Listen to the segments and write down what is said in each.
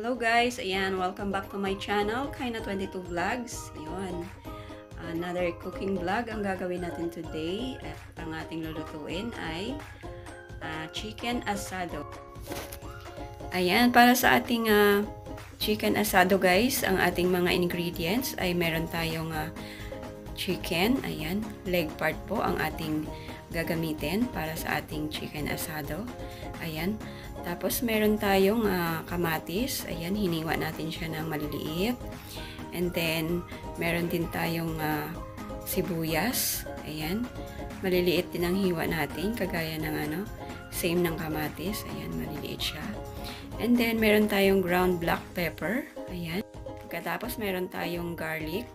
Hello guys, ayan, welcome back to my channel, Kaina22 Vlogs. Yun, another cooking vlog ang gagawin natin today. At ang ating lulutuin ay chicken asado. Ayan, para sa ating chicken asado guys, ang ating mga ingredients ay meron tayong chicken, ayan, leg part po ang ating gagamitin para sa ating chicken asado. Ayan. Tapos meron tayong kamatis. Ayan, hiniwa natin siya ng maliliit. And then meron din tayong sibuyas. Ayan. Maliliit din ang hiwa natin kagaya ng same ng kamatis. Ayan, maliliit siya. And then meron tayong ground black pepper. Ayan. Pagkatapos meron tayong garlic.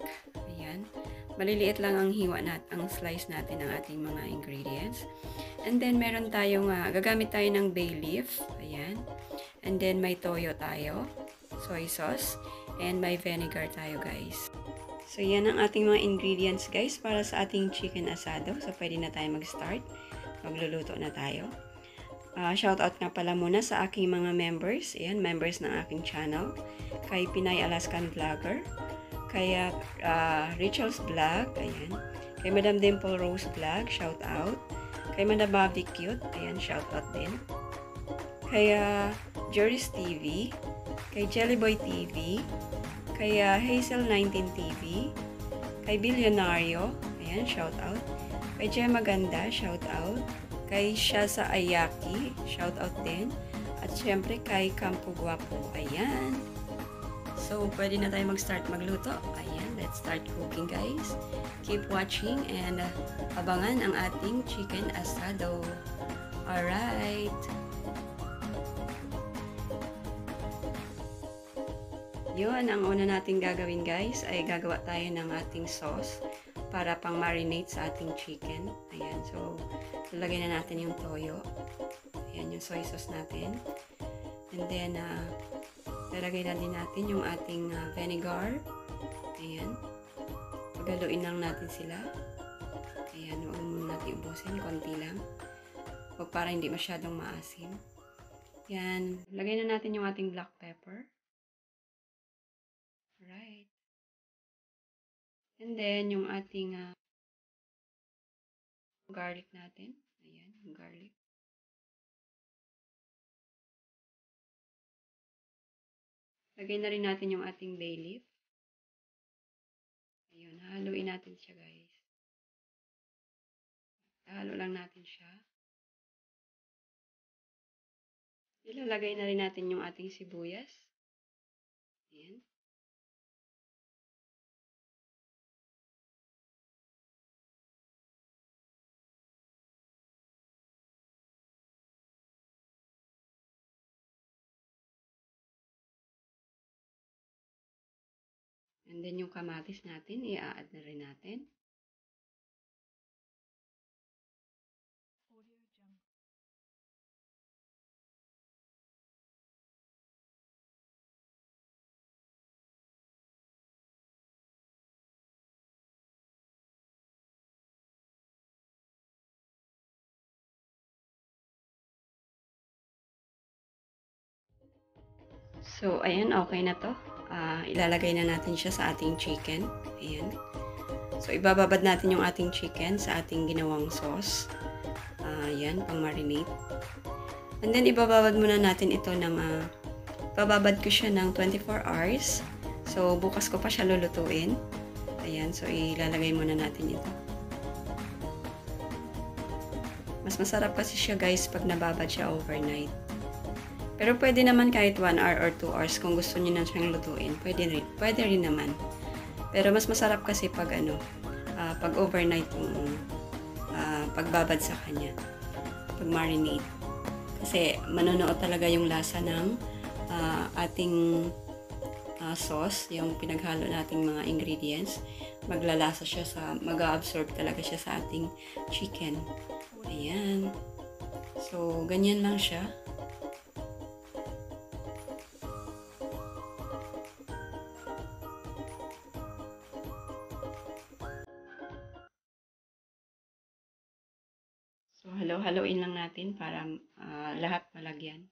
Ayan. Maliliit lang ang hiwa ang slice natin ng ating mga ingredients. And then meron tayong gagamit tayo ng bay leaf. Ayan. And then may toyo tayo, soy sauce, and may vinegar tayo guys. So yan ang ating mga ingredients guys para sa ating chicken asado. So pwede na tayo mag-start. Magluluto na tayo. Shoutout nga pala muna sa aking mga members. Ayan, members ng aking channel. Kay Pinay Alaskan Vlogger. Kay Rachel's Vlog. Ayan. Kay Madam Dimple Rose Vlog. Shoutout. Kay Madam Bobby Cute. Ayan, shoutout din. Kay Joris TV. Kay Jellyboy TV. Kay Hazel19 TV. Kay Billionario. Ayan, shoutout. Kay Gemma Ganda. Shoutout. Kay Shasa Ayaki. Shoutout din. At syempre kay Campo Guapo. Ayan. So, pwede na tayo mag-start magluto. Ayan, let's start cooking guys. Keep watching and abangan ang ating chicken asado. Alright. Yun, ang una natin gagawin guys ay gagawa tayo ng ating sauce para pang marinate sa ating chicken. Ayan, so lalagay na natin yung toyo. Ayan, yung soy sauce natin. And then, lalagay na din natin yung ating vinegar. Ayan. Pagaluin lang natin sila. Ayan, huwag muna natin ubusin. Konti lang. Huwag para hindi masyadong maasim. Ayan. Lagay na natin yung ating black pepper. Alright. And then, yung ating garlic natin. Ayan, yung garlic. Lagay na rin natin yung ating bay leaf. Ayun, haluin natin siya guys. Halo lang natin siya. Ilalagay na rin natin yung ating sibuyas. Ayan. And then yung kamatis natin, i-add na rin natin. So, ayan, okay na to. Ilalagay na natin siya sa ating chicken. Ayan. So, ibababad natin yung ating chicken sa ating ginawang sauce. Ayan, pang marinate. And then, ibababad muna natin ito ng, bababad ko siya ng 24 hours. So, bukas ko pa siya lulutuin. Ayan, so ilalagay muna natin ito. Mas masarap kasi siya guys pag nababad siya overnight. Pero pwede naman kahit 1 hour or 2 hours kung gusto niyo na siyang lutuin. Pwede rin naman. Pero mas masarap kasi pag pag overnight yung pagbabad sa kanya. Pag marinate. Kasi manonood talaga yung lasa ng ating sauce, yung pinaghalo nating mga ingredients. Maglalasa siya mag-absorb talaga siya sa ating chicken. Ayan. So, ganyan lang siya. So, halo-haloin lang natin para lahat malagyan.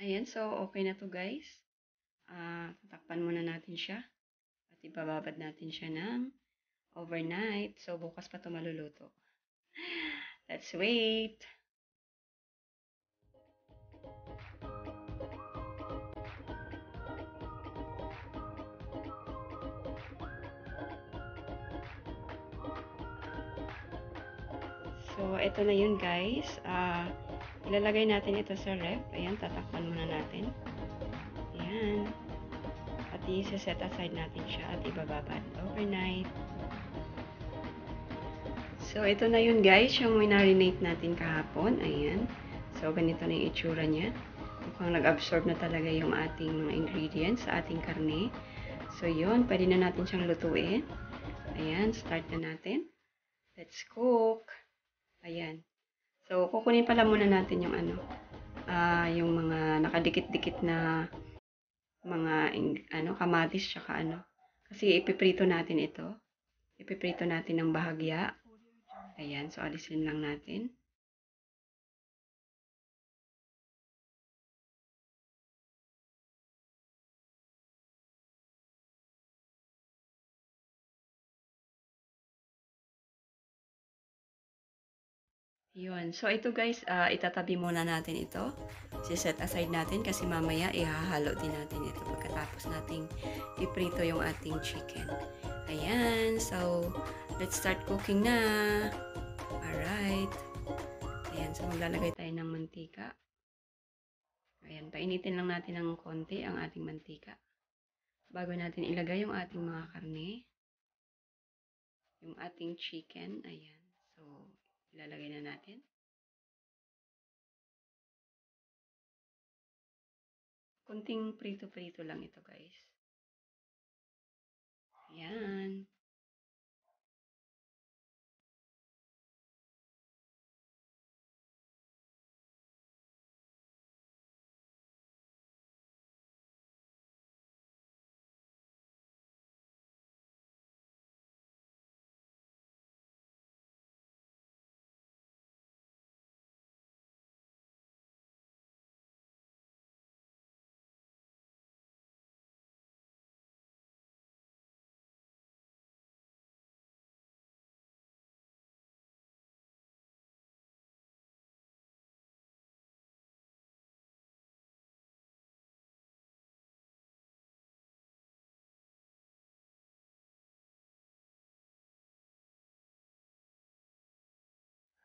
Ayan, so okay na to guys. Tatakpan muna natin siya at ibababad natin siya ng overnight. So bukas pa to maluluto. Let's wait. So, ito na yun guys. Ilalagay natin ito sa ref. Ayan, tatakpan muna natin. Ayan. At i-set aside natin siya at ibababad overnight. So, ito na yun guys, yung marinate natin kahapon. Ayan. So, ganito na yung itsura niya. Mukhang nag-absorb na talaga yung ating mga ingredients sa ating karne. So, yun. Pwede na natin siyang lutuin. Ayan, start na natin. Let's cook. Ayan. So, kukunin pala muna natin yung yung mga nakadikit-dikit na mga kamatis tsaka Kasi ipiprito natin ito. Ipiprito natin ng bahagya. Ayan, so alisin lang natin. Yun. So, ito guys, itatabi muna natin ito. Si-set aside natin kasi mamaya ihahalo din natin ito pagkatapos nating iprito yung ating chicken. Ayan. So, let's start cooking na. Alright. Ayan. So, maglalagay tayo ng mantika. Ayan. Painitin lang natin ng konti ang ating mantika. Bago natin ilagay yung ating mga karne. Yung ating chicken. Ayan. So, ilalagay na natin. Kunting prito-prito lang ito guys. Ayan.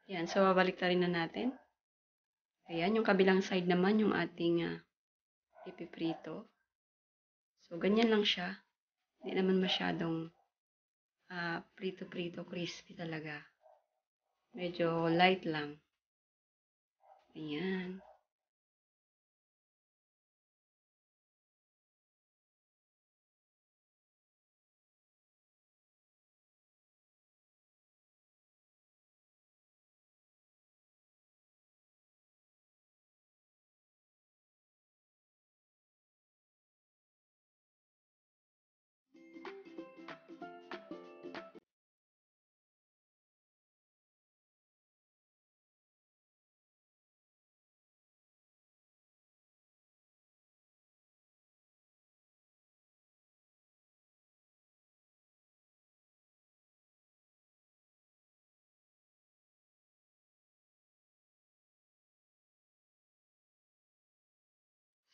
Yan, so babalik rin na natin. Ayan, yung kabilang side naman yung ating ipiprito. So, ganyan lang siya. Hindi naman masyadong prito-prito, crispy talaga. Medyo light lang. Ayan.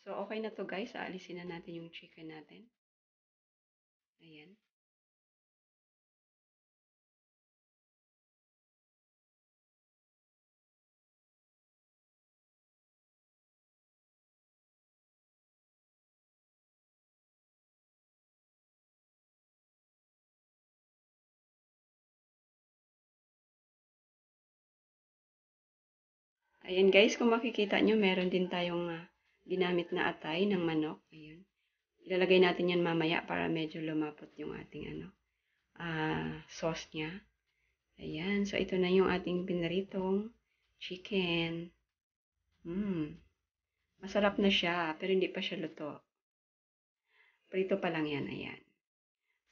So, okay na to guys. Aalisin na natin yung chicken natin. Ayan. Ayan guys, kung makikita nyo, meron din tayong ginamit na atay ng manok. Ayan. Ilalagay natin yan mamaya para medyo lumapot yung ating sauce niya. Ayan. So, ito na yung ating pinaritong chicken. Masarap na siya, pero hindi pa siya luto. Prito pa lang yan. Ayan.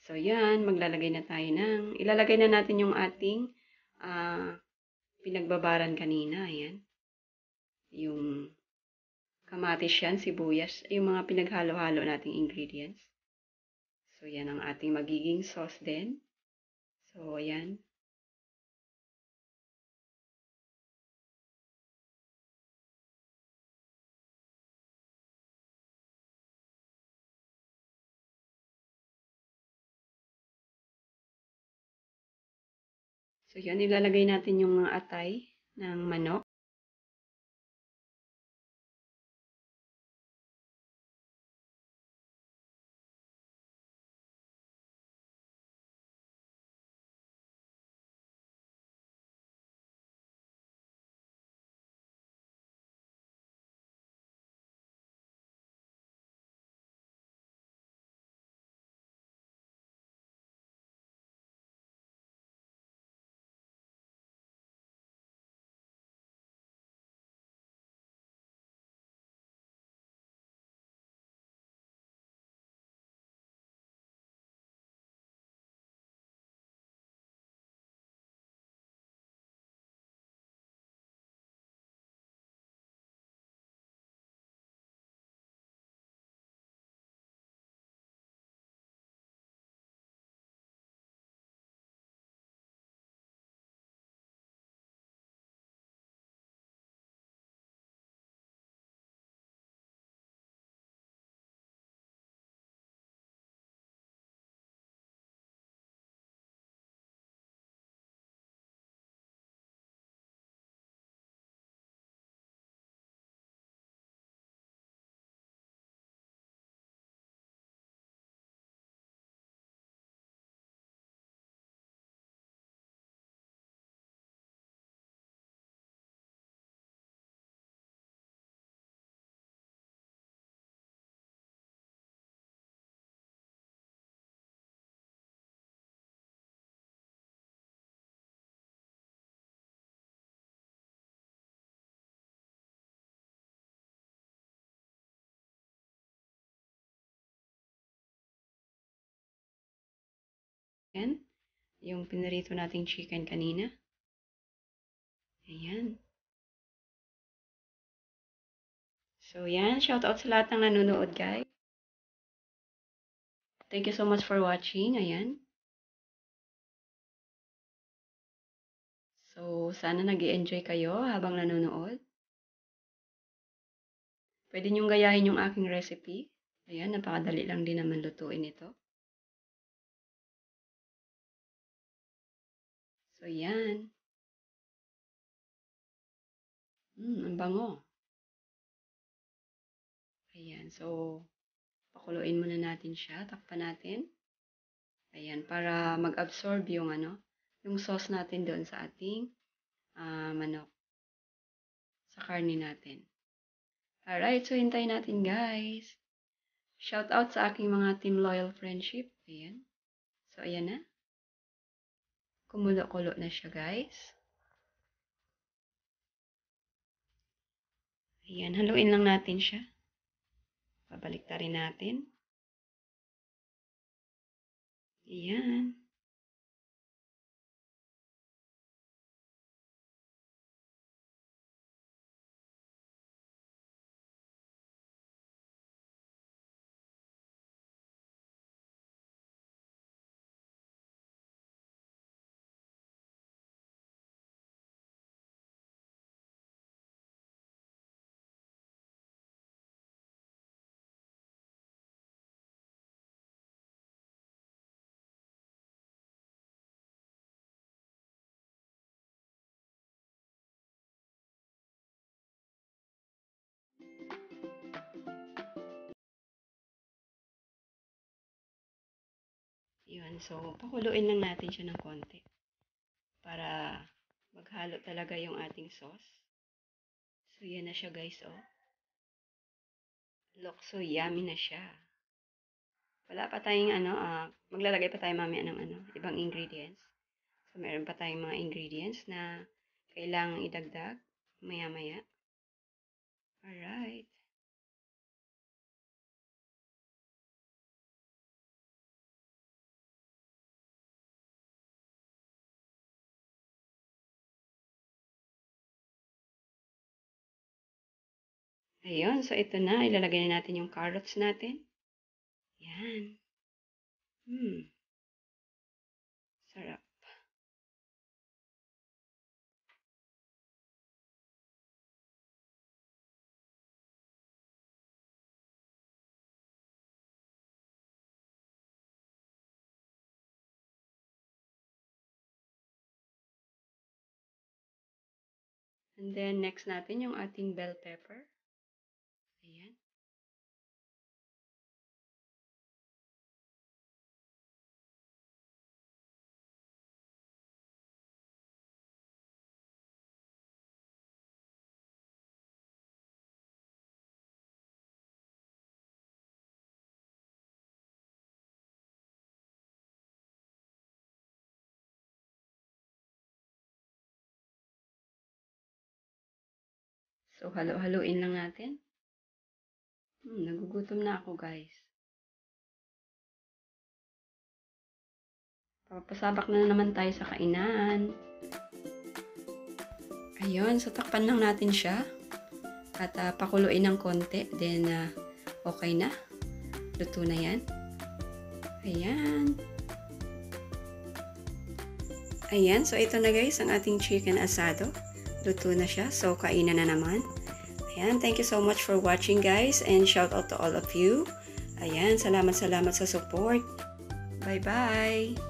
So, yan. Ilalagay na natin yung ating pinagbabaran kanina. Ayan. Yung kamatis yan, sibuyas, yung mga pinaghalo-halo nating ingredients. So, yan ang ating magiging sauce din. So, yan. So, yun, ilalagay natin yung mga atay ng manok. Yan. Yung pinarito nating chicken kanina. Ayan. So, yan. Shout out sa lahat ng nanonood, guys. Thank you so much for watching. Ayan. So, sana nag-enjoy kayo habang nanonood. Pwede nyong gayahin yung aking recipe. Ayan, napakadali lang din naman lutuin ito. So, yan. Ang bango. Ayan, so, pakuluin muna natin siya. Takpan natin. Ayan, para mag-absorb yung yung sauce natin doon sa ating manok. Sa karne natin. Alright, so hintayin natin guys. Shout out sa aking mga Team Loyal Friendship. Ayan. So, ayan na. Kumulo-kulo na siya guys. Ayan, haluin lang natin siya. Babalik ta rin natin. Ayan. Yun, so pakuluin lang natin siya ng konti para maghalo talaga yung ating sauce. So, yan na siya guys, oh. Look, so yummy na siya. Wala pa tayong maglalagay pa tayo mamaya ng ibang ingredients. So, meron pa tayong mga ingredients na kailangang idagdag maya-maya. Alright. Ayun, so ito na. Ilalagay na natin yung carrots natin. Yan. Sarap. And then, next natin yung ating bell pepper. Ayan. So, halo-haluin lang natin. Nagugutom na ako, guys. Papasabak na naman tayo sa kainan. Ayun, so takpan lang natin siya. At pakuluin ng konti. Then, okay na. Luto na yan. Ayan. Ayan, so ito na guys, ang ating chicken asado. Luto na siya, so kainan na naman. Ayan, thank you so much for watching guys. And shout out to all of you. Ayan, salamat sa support. Bye-bye!